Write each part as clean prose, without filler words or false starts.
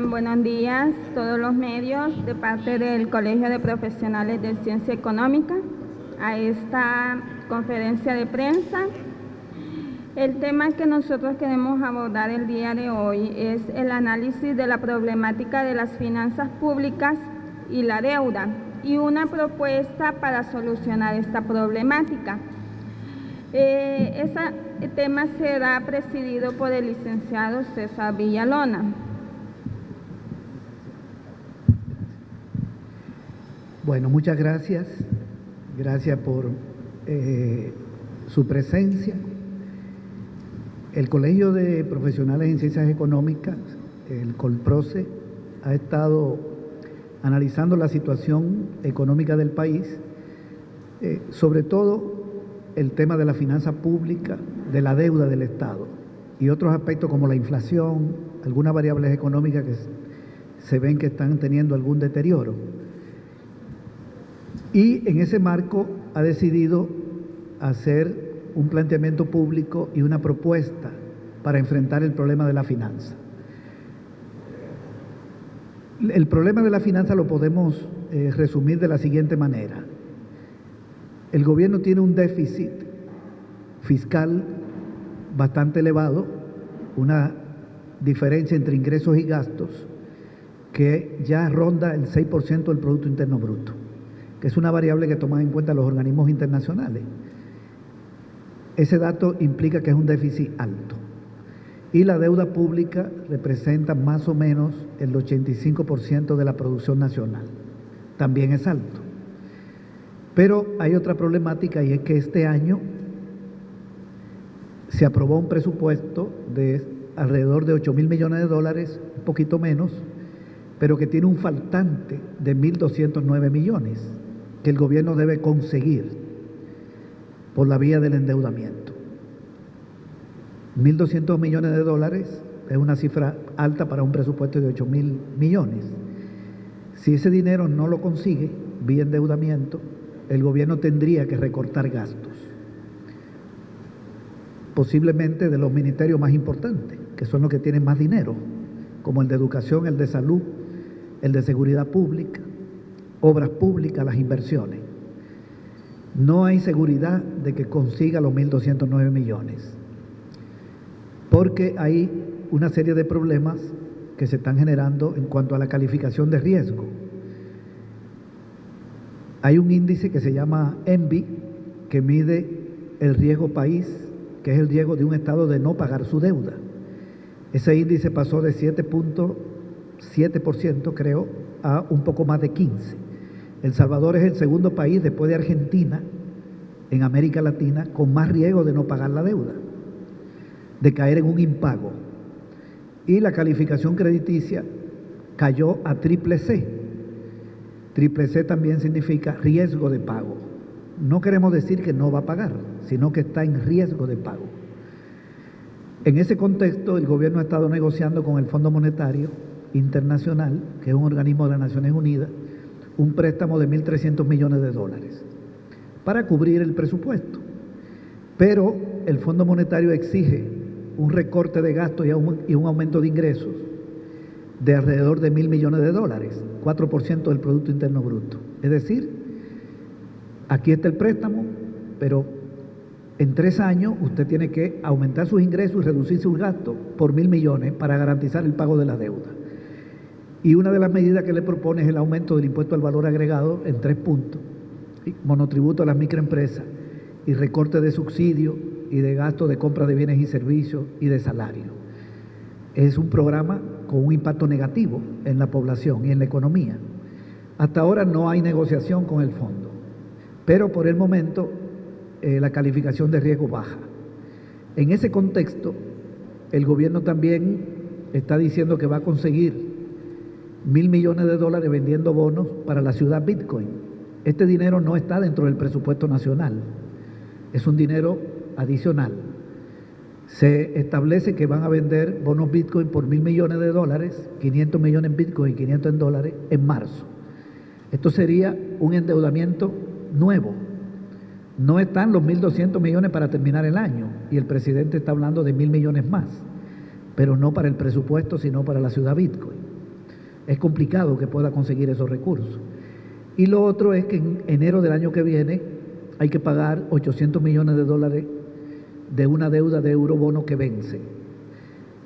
Buenos días a todos los medios de parte del Colegio de Profesionales de Ciencia Económica a esta conferencia de prensa. El tema que nosotros queremos abordar el día de hoy es el análisis de la problemática de las finanzas públicas y la deuda y una propuesta para solucionar esta problemática. Este tema será presidido por el licenciado César Villalona. Bueno, muchas gracias. Gracias por su presencia. El Colegio de Profesionales en Ciencias Económicas, el COLPROCE, ha estado analizando la situación económica del país, sobre todo el tema de la finanza pública, de la deuda del Estado y otros aspectos como la inflación, algunas variables económicas que se ven que están teniendo algún deterioro. Y en ese marco ha decidido hacer un planteamiento público y una propuesta para enfrentar el problema de la finanza. El problema de la finanza lo podemos resumir de la siguiente manera. El gobierno tiene un déficit fiscal bastante elevado, una diferencia entre ingresos y gastos que ya ronda el 6% del Producto Interno Bruto, que es una variable que toman en cuenta los organismos internacionales. Ese dato implica que es un déficit alto. Y la deuda pública representa más o menos el 85% de la producción nacional. También es alto. Pero hay otra problemática y es que este año se aprobó un presupuesto de alrededor de 8.000 millones de dólares, un poquito menos, pero que tiene un faltante de 1.209 millones que el gobierno debe conseguir por la vía del endeudamiento. 1.200 millones de dólares es una cifra alta para un presupuesto de 8.000 millones. Si ese dinero no lo consigue vía endeudamiento, el gobierno tendría que recortar gastos, posiblemente de los ministerios más importantes, que son los que tienen más dinero, como el de educación, el de salud, el de seguridad pública, obras públicas, las inversiones. No hay seguridad de que consiga los 1.209 millones, porque hay una serie de problemas que se están generando en cuanto a la calificación de riesgo. Hay un índice que se llama ENVI, que mide el riesgo país, que es el riesgo de un estado de no pagar su deuda. Ese índice pasó de 7.7%, creo, a un poco más de 15%. El Salvador es el segundo país después de Argentina en América Latina con más riesgo de no pagar la deuda, de caer en un impago. Y la calificación crediticia cayó a triple C. Triple C también significa riesgo de pago. No queremos decir que no va a pagar, sino que está en riesgo de pago. En ese contexto, el gobierno ha estado negociando con el Fondo Monetario Internacional, que es un organismo de las Naciones Unidas, un préstamo de 1.300 millones de dólares para cubrir el presupuesto. Pero el Fondo Monetario exige un recorte de gastos y un aumento de ingresos de alrededor de 1.000 millones de dólares, 4% del Producto Interno Bruto. Es decir, aquí está el préstamo, pero en 3 años usted tiene que aumentar sus ingresos y reducir sus gastos por 1.000 millones para garantizar el pago de la deuda. Y una de las medidas que le propone es el aumento del impuesto al valor agregado en 3 puntos, monotributo a las microempresas y recorte de subsidios y de gastos de compra de bienes y servicios y de salario. Es un programa con un impacto negativo en la población y en la economía. Hasta ahora no hay negociación con el fondo, pero por el momento la calificación de riesgo baja. En ese contexto, el gobierno también está diciendo que va a conseguir 1.000 millones de dólares vendiendo bonos para la ciudad Bitcoin. Este dinero no está dentro del presupuesto nacional, es un dinero adicional. Se establece que van a vender bonos Bitcoin por 1.000 millones de dólares, 500 millones en Bitcoin y 500 en dólares, en marzo. Esto sería un endeudamiento nuevo. No están los 1.200 millones para terminar el año y el presidente está hablando de 1.000 millones más, pero no para el presupuesto, sino para la ciudad Bitcoin. Es complicado que pueda conseguir esos recursos. Y lo otro es que en enero del año que viene hay que pagar 800 millones de dólares de una deuda de eurobono que vence.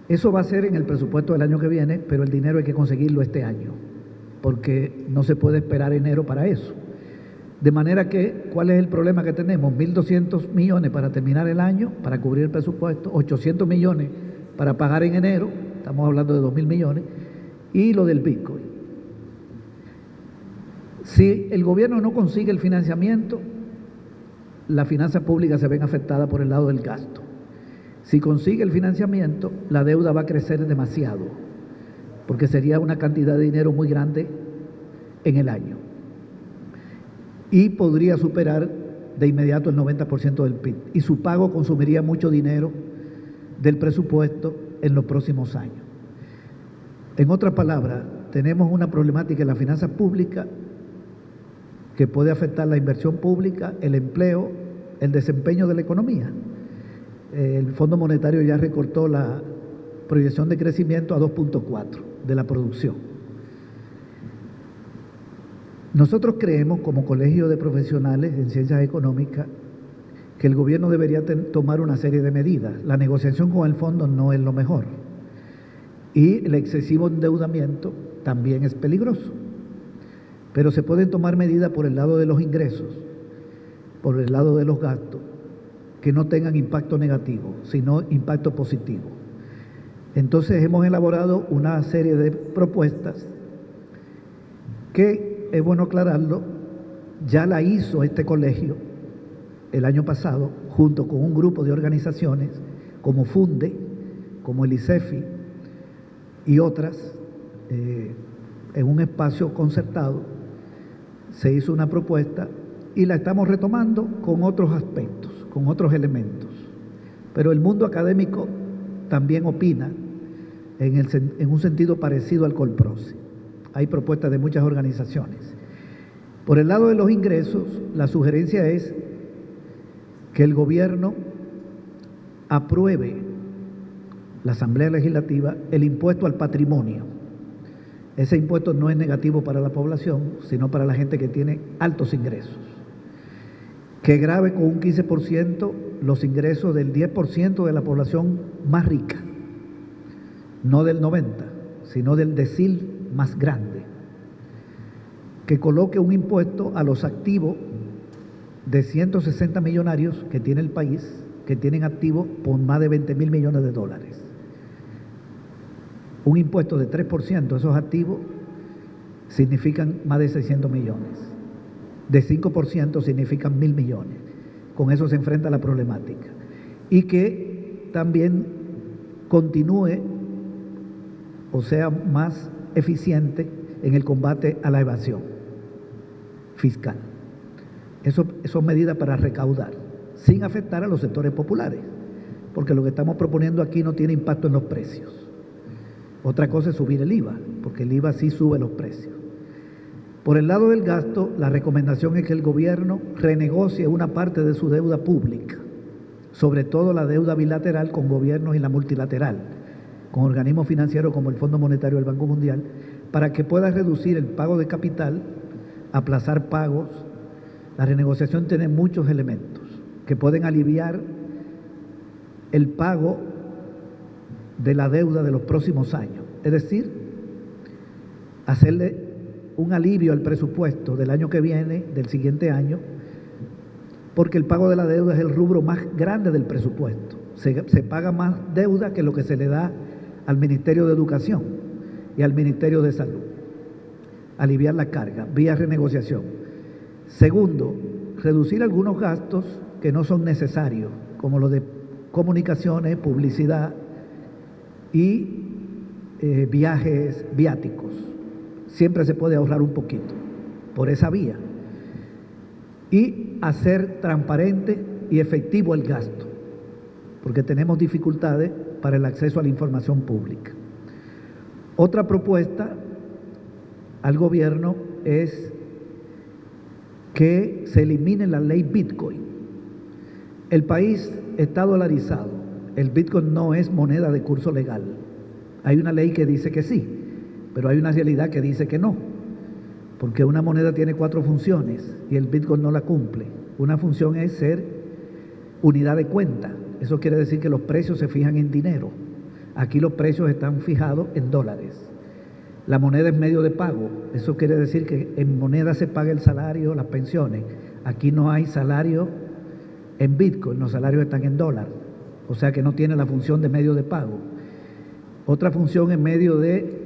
Eso va a ser en el presupuesto del año que viene, pero el dinero hay que conseguirlo este año, porque no se puede esperar enero para eso. De manera que, ¿cuál es el problema que tenemos? 1.200 millones para terminar el año, para cubrir el presupuesto, 800 millones para pagar en enero, estamos hablando de 2.000 millones, y lo del Bitcoin. Si el gobierno no consigue el financiamiento, las finanzas públicas se ven afectadas por el lado del gasto. Si consigue el financiamiento, la deuda va a crecer demasiado, porque sería una cantidad de dinero muy grande en el año. Y podría superar de inmediato el 90% del PIB. Y su pago consumiría mucho dinero del presupuesto en los próximos años. En otras palabras, tenemos una problemática en las finanzas públicas que puede afectar la inversión pública, el empleo, el desempeño de la economía. El Fondo Monetario ya recortó la proyección de crecimiento a 2.4 de la producción. Nosotros creemos, como colegio de profesionales en ciencias económicas, que el gobierno debería tomar una serie de medidas. La negociación con el fondo no es lo mejor. Y el excesivo endeudamiento también es peligroso. Pero se pueden tomar medidas por el lado de los ingresos, por el lado de los gastos, que no tengan impacto negativo, sino impacto positivo. Entonces hemos elaborado una serie de propuestas que, es bueno aclararlo, ya la hizo este colegio el año pasado, junto con un grupo de organizaciones como FUNDE, como el ICEFI y otras, en un espacio concertado. Se hizo una propuesta y la estamos retomando con otros aspectos, con otros elementos. Pero el mundo académico también opina en un sentido parecido al Colproce. Hay propuestas de muchas organizaciones. Por el lado de los ingresos, la sugerencia es que el gobierno apruebe, la Asamblea Legislativa, el impuesto al patrimonio. Ese impuesto no es negativo para la población, sino para la gente que tiene altos ingresos. Que grave con un 15% los ingresos del 10% de la población más rica, no del 90%, sino del decil más grande. Que coloque un impuesto a los activos de 160 millonarios que tiene el país, que tienen activos por más de 20.000 millones de dólares. Un impuesto de 3%, esos activos significan más de 600 millones. De 5% significan 1.000 millones. Con eso se enfrenta la problemática. Y que también continúe, o sea, más eficiente en el combate a la evasión fiscal. Eso son medidas para recaudar, sin afectar a los sectores populares, porque lo que estamos proponiendo aquí no tiene impacto en los precios. Otra cosa es subir el IVA, porque el IVA sí sube los precios. Por el lado del gasto, la recomendación es que el gobierno renegocie una parte de su deuda pública, sobre todo la deuda bilateral con gobiernos y la multilateral, con organismos financieros como el Fondo Monetario y el Banco Mundial, para que pueda reducir el pago de capital, aplazar pagos. La renegociación tiene muchos elementos que pueden aliviar el pago de la deuda de los próximos años, es decir, hacerle un alivio al presupuesto del año que viene, del siguiente año, porque el pago de la deuda es el rubro más grande del presupuesto. Se paga más deuda que lo que se le da al Ministerio de Educación y al Ministerio de Salud. Aliviar la carga vía renegociación. Segundo, reducir algunos gastos que no son necesarios, como los de comunicaciones, publicidad y viajes viáticos. Siempre se puede ahorrar un poquito por esa vía. Y hacer transparente y efectivo el gasto, porque tenemos dificultades para el acceso a la información pública. Otra propuesta al gobierno es que se elimine la ley Bitcoin. El país está dolarizado. El Bitcoin no es moneda de curso legal. Hay una ley que dice que sí, pero hay una realidad que dice que no, porque una moneda tiene 4 funciones y el Bitcoin no la cumple. Una función es ser unidad de cuenta, eso quiere decir que los precios se fijan en dinero. Aquí los precios están fijados en dólares. La moneda es medio de pago, eso quiere decir que en moneda se paga el salario, las pensiones. Aquí no hay salario en Bitcoin, los salarios están en dólar, o sea que no tiene la función de medio de pago. Otra función es medio de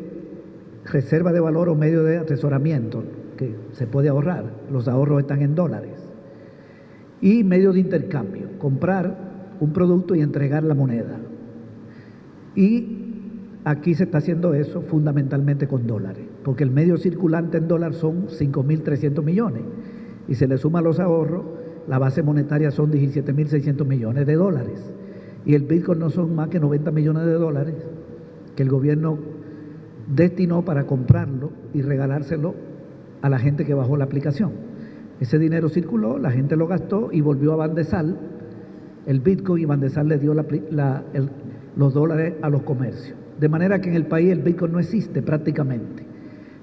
reserva de valor o medio de atesoramiento, que se puede ahorrar, los ahorros están en dólares. Y medio de intercambio, comprar un producto y entregar la moneda. Y aquí se está haciendo eso fundamentalmente con dólares, porque el medio circulante en dólar son 5.300 millones, y se le suma los ahorros, la base monetaria son 17.600 millones de dólares, y el Bitcoin no son más que 90 millones de dólares que el gobierno destinó para comprarlo y regalárselo a la gente que bajó la aplicación. Ese dinero circuló, la gente lo gastó y volvió a Bandesal el Bitcoin, y Bandesal le dio los dólares a los comercios. De manera que en el país el Bitcoin no existe prácticamente,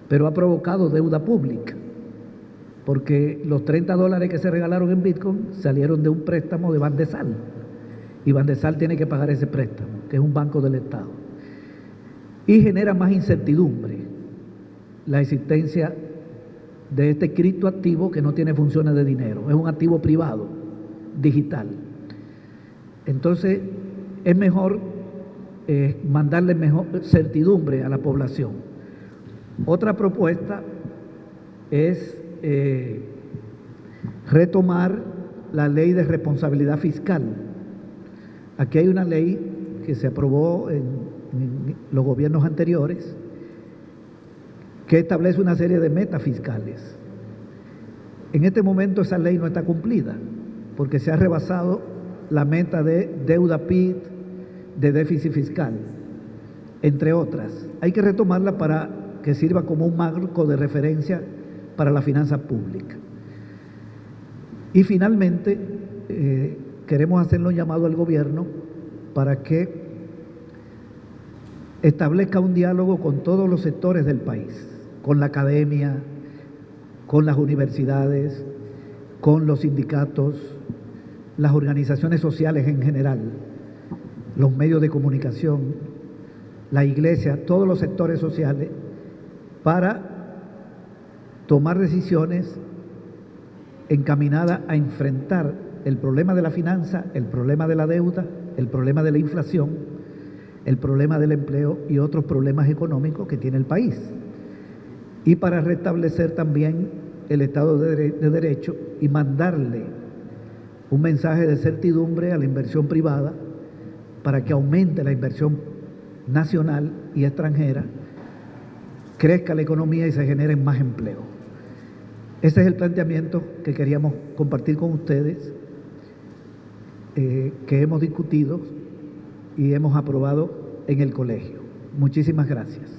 pero ha provocado deuda pública, porque los 30 dólares que se regalaron en Bitcoin salieron de un préstamo de Bandesal, y Bandesal tiene que pagar ese préstamo, que es un banco del Estado. Y genera más incertidumbre la existencia de este criptoactivo que no tiene funciones de dinero, es un activo privado, digital. Entonces, es mejor mandarle mejor certidumbre a la población. Otra propuesta es retomar la ley de responsabilidad fiscal. Aquí hay una ley que se aprobó en los gobiernos anteriores que establece una serie de metas fiscales. En este momento esa ley no está cumplida porque se ha rebasado la meta de deuda PIB, de déficit fiscal, entre otras. Hay que retomarla para que sirva como un marco de referencia para la finanza pública. Y finalmente, queremos hacerle un llamado al gobierno para que establezca un diálogo con todos los sectores del país, con la academia, con las universidades, con los sindicatos, las organizaciones sociales en general, los medios de comunicación, la iglesia, todos los sectores sociales, para tomar decisiones encaminadas a enfrentar el problema de la finanza, el problema de la deuda, el problema de la inflación, el problema del empleo y otros problemas económicos que tiene el país. Y para restablecer también el Estado de Derecho y mandarle un mensaje de certidumbre a la inversión privada para que aumente la inversión nacional y extranjera, crezca la economía y se generen más empleo. Ese es el planteamiento que queríamos compartir con ustedes, que hemos discutido y hemos aprobado en el colegio. Muchísimas gracias.